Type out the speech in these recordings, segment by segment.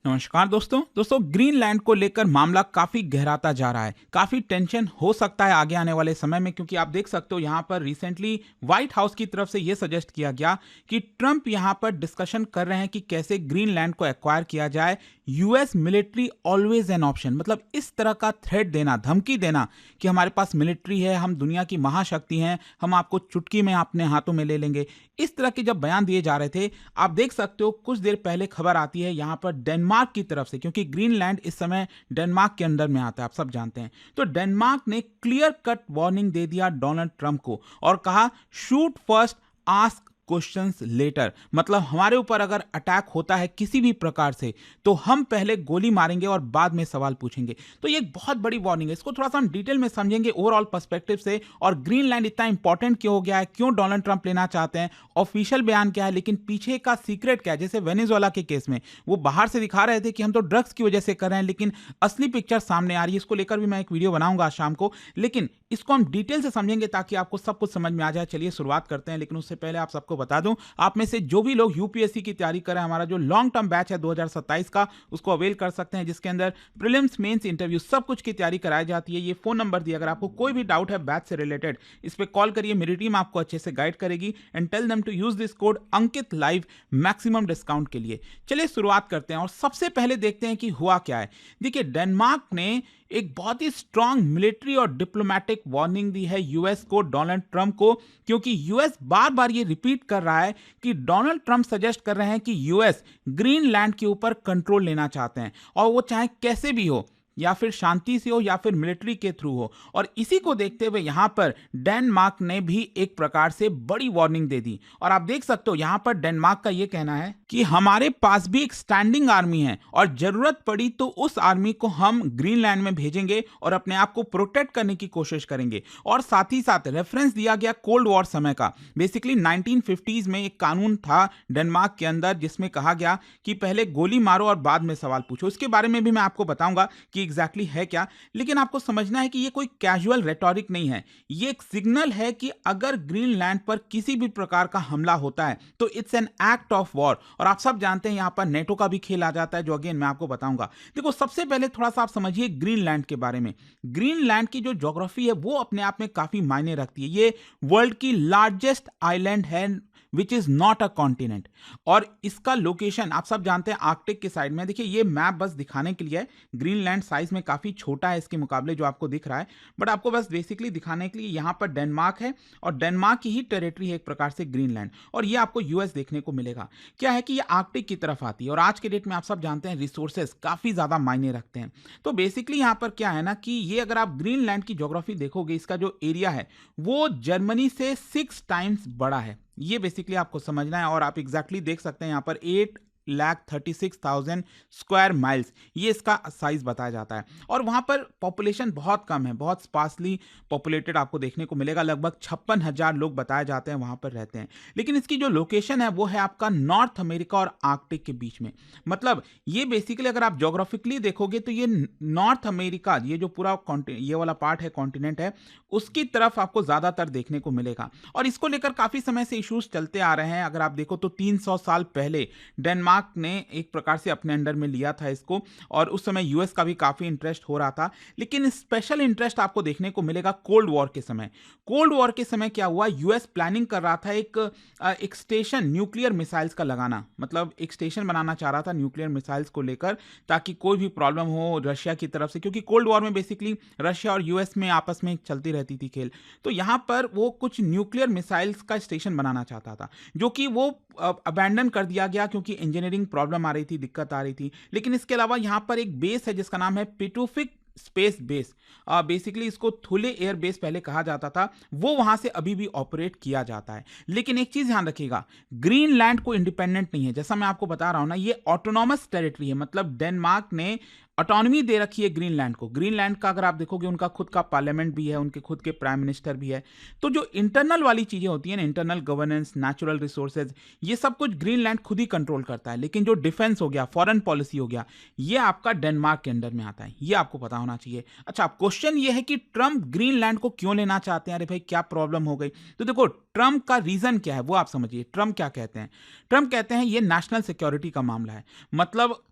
नमस्कार दोस्तों ग्रीनलैंड को लेकर मामला काफी गहराता जा रहा है। काफी टेंशन हो सकता है आगे आने वाले समय में, क्योंकि आप देख सकते हो यहाँ पर रिसेंटली व्हाइट हाउस की तरफ से ये सजेस्ट किया गया कि ट्रंप यहाँ पर डिस्कशन कर रहे हैं कि कैसे ग्रीनलैंड को एक्वायर किया जाए। US military always an option, मतलब इस तरह का थ्रेट देना, धमकी देना कि हमारे पास मिलिट्री है, हम दुनिया की महाशक्ति हैं, हम आपको चुटकी में अपने हाथों में ले लेंगे। इस तरह के जब बयान दिए जा रहे थे, आप देख सकते हो कुछ देर पहले खबर आती है यहाँ पर डेनमार्क की तरफ से, क्योंकि ग्रीनलैंड इस समय डेनमार्क के अंदर में आता है, आप सब जानते हैं। तो डेनमार्क ने क्लियर कट वार्निंग दे दिया डोनाल्ड ट्रंप को और कहा shoot first ask questions letter, मतलब हमारे ऊपर अगर अटैक होता है किसी भी प्रकार से तो हम पहले गोली मारेंगे और बाद में सवाल पूछेंगे। तो ये एक बहुत बड़ी वार्निंग है, इसको थोड़ा सा हम डिटेल में समझेंगे ओवरऑल पर्सपेक्टिव से, और ग्रीनलैंड इतना इंपॉर्टेंट क्यों हो गया है, क्यों डोनाल्ड ट्रंप लेना चाहते हैं, ऑफिशियल बयान क्या है, लेकिन पीछे का सीक्रेट क्या है। जैसे वेनेजुएला के केस में वो बाहर से दिखा रहे थे कि हम तो ड्रग्स की वजह से कर रहे हैं, लेकिन असली पिक्चर सामने आ रही है। इसको लेकर भी मैं एक वीडियो बनाऊंगा आज शाम को, लेकिन इसको हम डिटेल से समझेंगे ताकि आपको सब कुछ समझ में आ जाए। चलिए शुरुआत करते हैं, लेकिन उससे पहले आप सबको बता दूं, आप में से जो भी लोग यूपीएससी की तैयारी कर रहे हैं, हमारा जो लॉन्ग टर्म बैच है 2027 का, उसको अवेल कर सकते हैं, जिसके अंदर प्रीलिम्स, मेंस, इंटरव्यू सब कुछ की तैयारी कराई जाती है। ये फोन नंबर दिया, अगर आपको कोई भी डाउट है बैच से रिलेटेड, इस पे कॉल करिए, मेरी टीम आपको अच्छे से गाइड करेगी। And tell them to use this code Ankit live maximum discount के लिए। चलिए शुरुआत करते हैं और सबसे पहले देखते हैं कि हुआ क्या है। देखिए, डेनमार्क ने एक बहुत ही स्ट्रांग मिलिट्री और डिप्लोमेटिक वार्निंग दी है यूएस को, डोनाल्ड ट्रंप को, क्योंकि यूएस बार बार ये रिपीट कर रहा है कि डोनाल्ड ट्रंप सजेस्ट कर रहे हैं कि यूएस ग्रीनलैंड के ऊपर कंट्रोल लेना चाहते हैं, और वो चाहे कैसे भी हो, या फिर शांति से हो या फिर मिलिट्री के थ्रू हो। और इसी को देखते हुए यहां पर डेनमार्क ने भी एक प्रकार से बड़ी वार्निंग दे दी। और आप देख सकते हो यहां पर डेनमार्क का यह कहना है कि हमारे पास भी एक स्टैंडिंग आर्मी है और जरूरत पड़ी तो उस आर्मी को हम ग्रीनलैंड में भेजेंगे और अपने आप को प्रोटेक्ट करने की कोशिश करेंगे। और साथ ही साथ रेफरेंस दिया गया कोल्ड वॉर समय का। बेसिकली 1950s में एक कानून था डेनमार्क के अंदर जिसमें कहा गया कि पहले गोली मारो और बाद में सवाल पूछो। इसके बारे में भी मैं आपको बताऊंगा कि एग्जैक्टली है क्या, लेकिन आपको समझना है कि ये कोई कैजुअल रेटोरिक नहीं है, ये एक सिग्नल है कि अगर ग्रीनलैंड पर किसी भी प्रकार का हमला होता है तो it's an act of war. और आप सब जानते हैं यहां पर नेटो का भी खेल आ जाता है, जो अगेन मैं आपको बताऊंगा। देखो, सबसे पहले थोड़ा सा आप समझिए ग्रीनलैंड के बारे में। ग्रीनलैंड की जो ज्योग्राफी है वो अपने आप में काफी मायने रखती है। ये वर्ल्ड की लार्जेस्ट आइलैंड है which is not a continent, और इसका लोकेशन आप सब जानते हैं आर्कटिक के साइड में। देखिए, ये मैप बस दिखाने के लिए है, ग्रीनलैंड साइज में काफी छोटा है इसके मुकाबले जो आपको दिख रहा है, बट आपको बस बेसिकली दिखाने के लिए यहां पर डेनमार्क है, और डेनमार्क की ही टेरिटरी है एक प्रकार से ग्रीनलैंड, और ये आपको यूएस देखने को मिलेगा। क्या है कि ये आर्कटिक की तरफ आती है, और आज के डेट में आप सब जानते हैं रिसोर्सेज काफी ज्यादा मायने रखते हैं। तो बेसिकली यहां पर क्या है ना कि ये अगर आप ग्रीनलैंड की ज्योग्राफी देखोगे, इसका जो एरिया है वो जर्मनी से 6 टाइम्स बड़ा है। ये बेसिकली आपको समझना है, और आप एग्जैक्टली देख सकते हैं यहाँ पर 8,36,000 स्क्वायर माइल्स ये इसका साइज बताया जाता है। और वहां पर पॉपुलेशन बहुत कम है, बहुत स्पार्सली पॉपुलेटेड आपको देखने को मिलेगा, लगभग 56,000 लोग बताए जाते हैं वहां पर रहते हैं। लेकिन इसकी जो लोकेशन है वो है आपका नॉर्थ अमेरिका और आर्कटिक के बीच में। मतलब ये बेसिकली अगर आप ज्योग्राफिकली देखोगे तो ये नॉर्थ अमेरिका, ये जो पूरा ये वाला पार्ट है, कॉन्टिनेंट है, उसकी तरफ आपको ज्यादातर देखने को मिलेगा। और इसको लेकर काफी समय से इश्यूज चलते आ रहे हैं। अगर आप देखो तो 300 साल पहले डेनमार्क ने एक प्रकार से अपने अंडर में लिया था इसको, और उस समय यूएस का भी काफी इंटरेस्ट हो रहा था। लेकिन स्पेशल इंटरेस्ट आपको देखने को मिलेगा कोल्ड वॉर के समय। कोल्ड वॉर के समय क्या हुआ, यूएस प्लानिंग कर रहा था एक स्टेशन न्यूक्लियर मिसाइल्स का लगाना, मतलब एक स्टेशन बनाना चाह रहा था न्यूक्लियर मिसाइल्स को लेकर, ताकि कोई भी प्रॉब्लम हो रशिया की तरफ से, क्योंकि कोल्ड वॉर में बेसिकली रशिया और यूएस में आपस में चलती रहती थी खेल। तो यहां पर वो कुछ न्यूक्लियर मिसाइल्स का स्टेशन बनाना चाहता था, जो कि वो अबैंडन कर दिया गया क्योंकि इंजीनियरिंग प्रॉब्लम आ रही थी, दिक्कत आ रही थी। लेकिन इसके अलावा यहां पर एक बेस है जिसका नाम है पिटुफिक स्पेस बेस, बेसिकली इसको थुले एयर बेस पहले कहा जाता था, वो वहां से अभी भी ऑपरेट किया जाता है। लेकिन एक चीज ध्यान रखिएगा, ग्रीनलैंड को इंडिपेंडेंट नहीं है, जैसा मैं आपको बता रहा हूं ना, ये ऑटोनॉमस टेरिटरी है। मतलब डेनमार्क ने ऑटोनॉमी दे रखी है ग्रीनलैंड को। ग्रीनलैंड का अगर आप देखोगे उनका खुद का पार्लियामेंट भी है, उनके खुद के प्राइम मिनिस्टर भी है। तो जो इंटरनल वाली चीजें होती हैं ना, इंटरनल गवर्नेंस, नेचुरल रिसोर्सेज, ये सब कुछ ग्रीनलैंड खुद ही कंट्रोल करता है। लेकिन जो डिफेंस हो गया, फॉरेन पॉलिसी हो गया, ये आपका डेनमार्क के अंडर में आता है, ये आपको पता होना चाहिए। अच्छा, क्वेश्चन ये है कि ट्रंप ग्रीनलैंड को क्यों लेना चाहते हैं? अरे भाई, क्या प्रॉब्लम हो गई? तो देखो, ट्रंप का रीजन क्या है वो आप समझिए। ट्रंप क्या कहते हैं? ट्रंप कहते हैं ये नेशनल सिक्योरिटी का मामला है। मतलब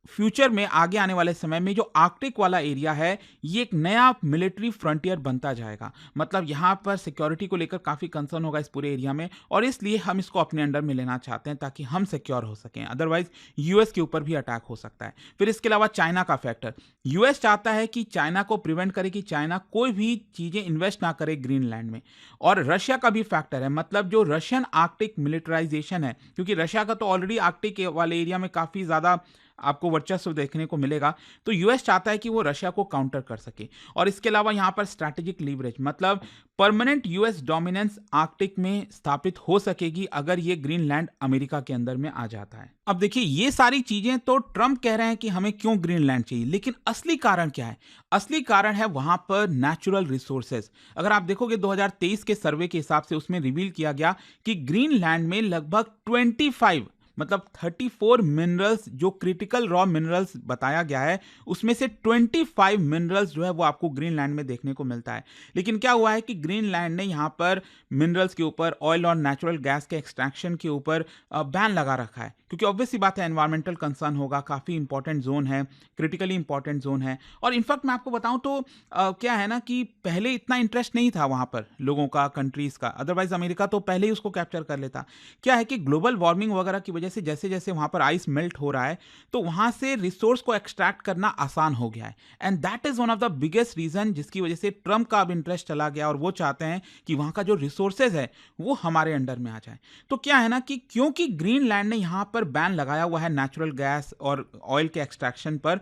फ्यूचर में आगे आने वाले समय में जो आर्कटिक वाला एरिया है, ये एक नया मिलिट्री फ्रंटियर बनता जाएगा। मतलब यहाँ पर सिक्योरिटी को लेकर काफ़ी कंसर्न होगा इस पूरे एरिया में, और इसलिए हम इसको अपने अंडर में लेना चाहते हैं ताकि हम सिक्योर हो सकें। अदरवाइज यूएस के ऊपर भी अटैक हो सकता है। फिर इसके अलावा चाइना का फैक्टर, यूएस चाहता है कि चाइना को प्रिवेंट करे कि चाइना कोई भी चीज़ें इन्वेस्ट ना करे ग्रीनलैंड में। और रशिया का भी फैक्टर है, मतलब जो रशियन आर्कटिक मिलिटराइजेशन है, क्योंकि रशिया का तो ऑलरेडी आर्कटिक वाले एरिया में काफ़ी ज़्यादा आपको वर्चस्व देखने को मिलेगा, तो यूएस चाहता है कि वो रशिया को काउंटर कर सके। और इसके अलावा यहाँ पर स्ट्रैटेजिक लीवरेज, मतलब परमानेंट यूएस डोमिनेंस आर्कटिक में स्थापित हो सकेगी अगर ये ग्रीनलैंड अमेरिका के अंदर में आ जाता है। अब देखिए, ये सारी चीजें तो ट्रंप कह रहे हैं कि हमें क्यों ग्रीनलैंड चाहिए, लेकिन असली कारण क्या है? असली कारण है वहां पर नेचुरल रिसोर्सेज। अगर आप देखोगे 2023 के सर्वे के हिसाब से उसमें रिवील किया गया कि ग्रीनलैंड में लगभग 25 मतलब 34 मिनरल्स, जो क्रिटिकल रॉ मिनरल्स बताया गया है, उसमें से 25 मिनरल्स जो है वो आपको ग्रीनलैंड में देखने को मिलता है। लेकिन क्या हुआ है कि ग्रीनलैंड ने यहाँ पर मिनरल्स के ऊपर, ऑयल और नेचुरल गैस के एक्सट्रैक्शन के ऊपर बैन लगा रखा है, क्योंकि ऑब्वियस सी बात है एनवायरमेंटल कंसर्न होगा, काफ़ी इंपॉर्टेंट जोन है, क्रिटिकली इंपॉर्टेंट जोन है। और इनफैक्ट मैं आपको बताऊं तो क्या है ना कि पहले इतना इंटरेस्ट नहीं था वहाँ पर लोगों का, कंट्रीज़ का, अदरवाइज अमेरिका तो पहले ही उसको कैप्चर कर लेता। क्या है कि ग्लोबल वार्मिंग वगैरह की वजह से जैसे जैसे वहाँ पर आइस मेल्ट हो रहा है, तो वहाँ से रिसोर्स को एक्सट्रैक्ट करना आसान हो गया है। And that is one of the biggest reason जिसकी वजह से ट्रंप का अब इंटरेस्ट चला गया, और वो चाहते हैं कि वहाँ का जो रिसोर्सेज है वो हमारे अंडर में आ जाए। तो क्या है ना कि क्योंकि ग्रीनलैंड ने यहाँ पर बैन लगाया हुआ है नेचुरल गैस और ऑयल के एक्सट्रैक्शन पर,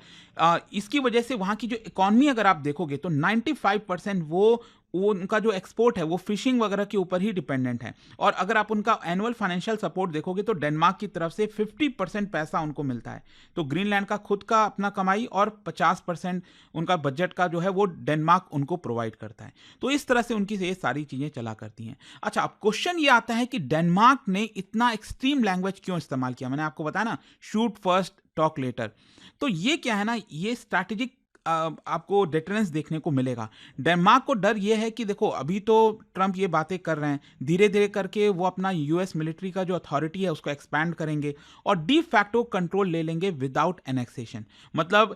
इसकी वजह से वहाँ की जो इकॉनमी अगर आप देखोगे तो 95% वो उनका जो एक्सपोर्ट है वो फिशिंग वगैरह के ऊपर ही डिपेंडेंट है। और अगर आप उनका एनुअल फाइनेंशियल सपोर्ट देखोगे तो डेनमार्क की तरफ से 50% पैसा उनको मिलता है। तो ग्रीनलैंड का खुद का अपना कमाई और 50% उनका बजट का जो है वो डेनमार्क उनको प्रोवाइड करता है। तो इस तरह से उनकी ये सारी चीज़ें चला करती हैं। अच्छा, अब क्वेश्चन ये आता है कि डेनमार्क ने इतना एक्सट्रीम लैंग्वेज क्यों इस्तेमाल किया? मैंने आपको बताया ना, शूट फर्स्ट टॉक लेटर। तो ये क्या है ना, ये स्ट्रैटेजिक आपको डेटरेंस देखने को मिलेगा। डेनमार्क को डर यह है कि देखो, अभी तो ट्रंप ये बातें कर रहे हैं, धीरे धीरे करके वो अपना यूएस मिलिट्री का जो अथॉरिटी है उसको एक्सपैंड करेंगे और डी फैक्टो कंट्रोल ले लेंगे विदाउट एनेक्सेशन। मतलब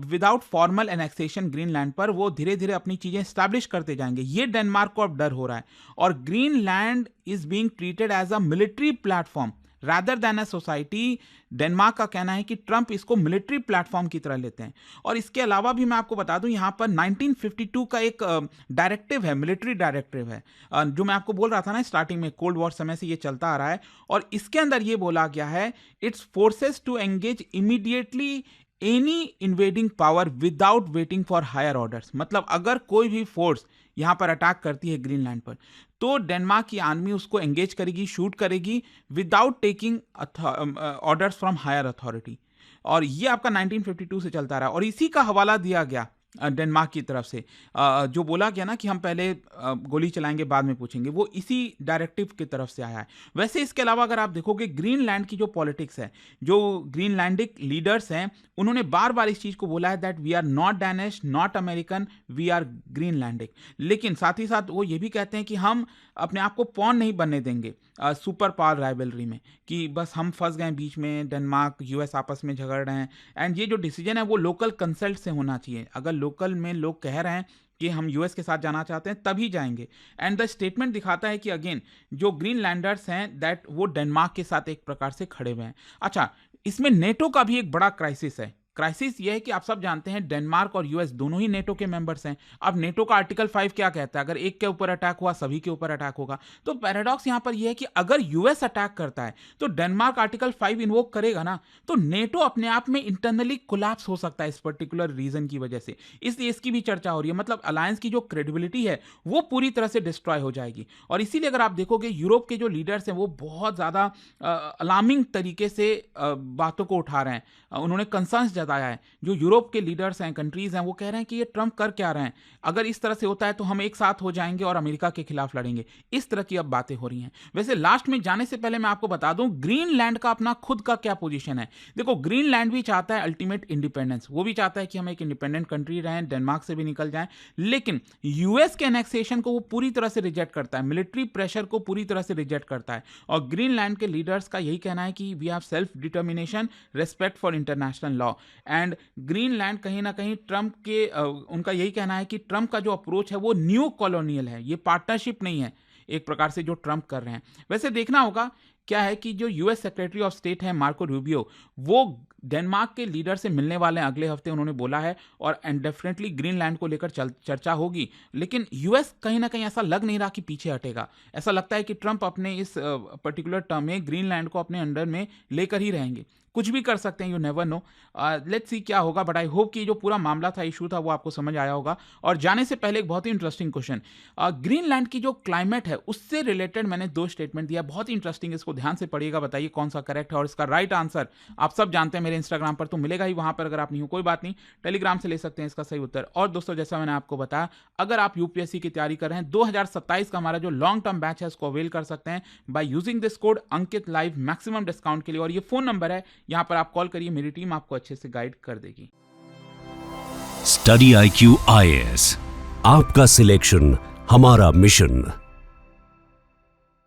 विदाउट फॉर्मल एनेक्सेशन ग्रीनलैंड पर वो धीरे धीरे अपनी चीजें स्टैब्लिश करते जाएंगे। ये डेनमार्क को अब डर हो रहा है। और Greenland is being treated as a military platform rather than a society. Denmark का कहना है कि ट्रंप इसको मिलिट्री प्लेटफॉर्म की तरह लेते हैं। और इसके अलावा भी मैं आपको बता दूं, यहाँ पर 1952 का एक डायरेक्टिव है, मिलिट्री डायरेक्टिव है, जो मैं आपको बोल रहा था ना स्टार्टिंग में, कोल्ड वॉर समय से ये चलता आ रहा है। और इसके अंदर ये बोला गया है, it's forces to engage immediately any invading power without waiting for higher orders. मतलब अगर कोई भी फोर्स यहाँ पर अटैक करती है ग्रीनलैंड पर, तो डेनमार्क की आर्मी उसको एंगेज करेगी, शूट करेगी without taking orders from higher authority. और ये आपका 1952 से चलता रहा, और इसी का हवाला दिया गया डेनमार्क की तरफ से, जो बोला गया ना कि हम पहले गोली चलाएंगे बाद में पूछेंगे, वो इसी डायरेक्टिव की तरफ से आया है। वैसे इसके अलावा अगर आप देखोगे ग्रीनलैंड की जो पॉलिटिक्स है, जो ग्रीनलैंडिक लीडर्स हैं, उन्होंने बार बार इस चीज़ को बोला है that we are not Danish, not American, we are Greenlandic. लेकिन साथ ही साथ वो ये भी कहते हैं कि हम अपने आप को पॉन नहीं बनने देंगे सुपर पावर राइवलरी में, कि बस हम फंस गए बीच में, डेनमार्क यूएस आपस में झगड़ रहे हैं, एंड ये जो डिसीजन है वो लोकल कंसल्ट से होना चाहिए। अगर लोकल में लोग कह रहे हैं कि हम यूएस के साथ जाना चाहते हैं तभी जाएंगे। एंड द स्टेटमेंट दिखाता है कि अगेन जो ग्रीनलैंडर्स हैं दैट वो डेनमार्क के साथ एक प्रकार से खड़े हुए हैं। अच्छा, इसमें नेटो का भी एक बड़ा क्राइसिस है। क्राइसिस यह है कि आप सब जानते हैं डेनमार्क और यूएस दोनों ही नेटो के मेंबर्स हैं। अब नेटो का आर्टिकल 5 क्या कहता है? अगर एक के ऊपर अटैक हुआ सभी के ऊपर अटैक होगा। तो पैराडॉक्स यहां पर यह है कि अगर यूएस अटैक करता है तो डेनमार्क आर्टिकल 5 इन्वोक करेगा ना, तो नेटो अपने आप में इंटरनली कोलैप्स हो सकता है इस पर्टिकुलर रीजन की वजह से। इसलिए इसकी भी चर्चा हो रही है। मतलब अलायंस की जो क्रेडिबिलिटी है वो पूरी तरह से डिस्ट्रॉय हो जाएगी। और इसीलिए अगर आप देखोगे यूरोप के जो लीडर्स हैं वो बहुत ज्यादा अलार्मिंग तरीके से बातों को उठा रहे हैं, उन्होंने कंसर्न्स बताया है। जो यूरोप के लीडर्स हैं, कंट्रीज हैं, वो कह रहे हैं कि ये ट्रंप कर क्या रहे हैं, अगर इस तरह से होता है तो हम एक साथ हो जाएंगे और अमेरिका के खिलाफ लड़ेंगे। इस तरह की अब बातें हो रही हैं। वैसे लास्ट में जाने से पहले मैं आपको बता दूं ग्रीनलैंड का अपना खुद का क्या पोजीशन है। देखो, ग्रीनलैंड भी चाहता है अल्टीमेट इंडिपेंडेंस, वो भी चाहता है कि हम एक इंडिपेंडेंट कंट्री रहें, डेनमार्क से भी निकल जाएं, लेकिन यूएस के एनेक्सेशन को वो पूरी तरह से रिजेक्ट करता है, मिलिट्री प्रेशर को पूरी तरह से रिजेक्ट करता है। और ग्रीनलैंड के लीडर्स का यही कहना है कि we have self determination, respect for international law. And Greenland कहीं ना कहीं ट्रंप के उनका यही कहना है कि ट्रंप का जो अप्रोच है वो न्यू कॉलोनियल है, ये पार्टनरशिप नहीं है एक प्रकार से जो ट्रंप कर रहे हैं। वैसे देखना होगा क्या है कि जो यूएस सेक्रेटरी ऑफ स्टेट है मार्को रूबियो, वो डेनमार्क के लीडर से मिलने वाले हैं अगले हफ्ते, उन्होंने बोला है, और डेफिनेटली ग्रीनलैंड को लेकर चर्चा होगी। लेकिन यूएस कहीं ना कहीं ऐसा लग नहीं रहा कि पीछे हटेगा। ऐसा लगता है कि ट्रंप अपने इस पर्टिकुलर टर्म में ग्रीनलैंड को अपने अंडर में लेकर ही रहेंगे। कुछ भी कर सकते हैं, you never know, let's see क्या होगा। बट आई होप कि जो पूरा मामला था, इशू था, वो आपको समझ आया होगा। और जाने से पहले एक बहुत ही इंटरेस्टिंग क्वेश्चन, ग्रीनलैंड की जो क्लाइमेट है उससे रिलेटेड मैंने 2 स्टेटमेंट दिया, बहुत ही इंटरेस्टिंग, इसको ध्यान से पढ़िएगा, बताइए कौन सा करेक्ट है। और इसका राइट आंसर आप सब जानते हैं, मेरे इंस्टाग्राम पर तो मिलेगा ही, वहां पर अगर आप नहीं हो कोई बात नहीं, टेलीग्राम से ले सकते हैं इसका सही उत्तर। और दोस्तों, जैसा मैंने आपको बताया, अगर आप यूपीएससी की तैयारी कर रहे हैं, 2027 का हमारा जो लॉन्ग टर्म बैच है उसको अवेल कर सकते हैं by using this code Ankit live maximum discount के लिए। और ये फोन नंबर है, यहां पर आप कॉल करिए, मेरी टीम आपको अच्छे से गाइड कर देगी। स्टडी IQ IAS, आपका सिलेक्शन हमारा मिशन।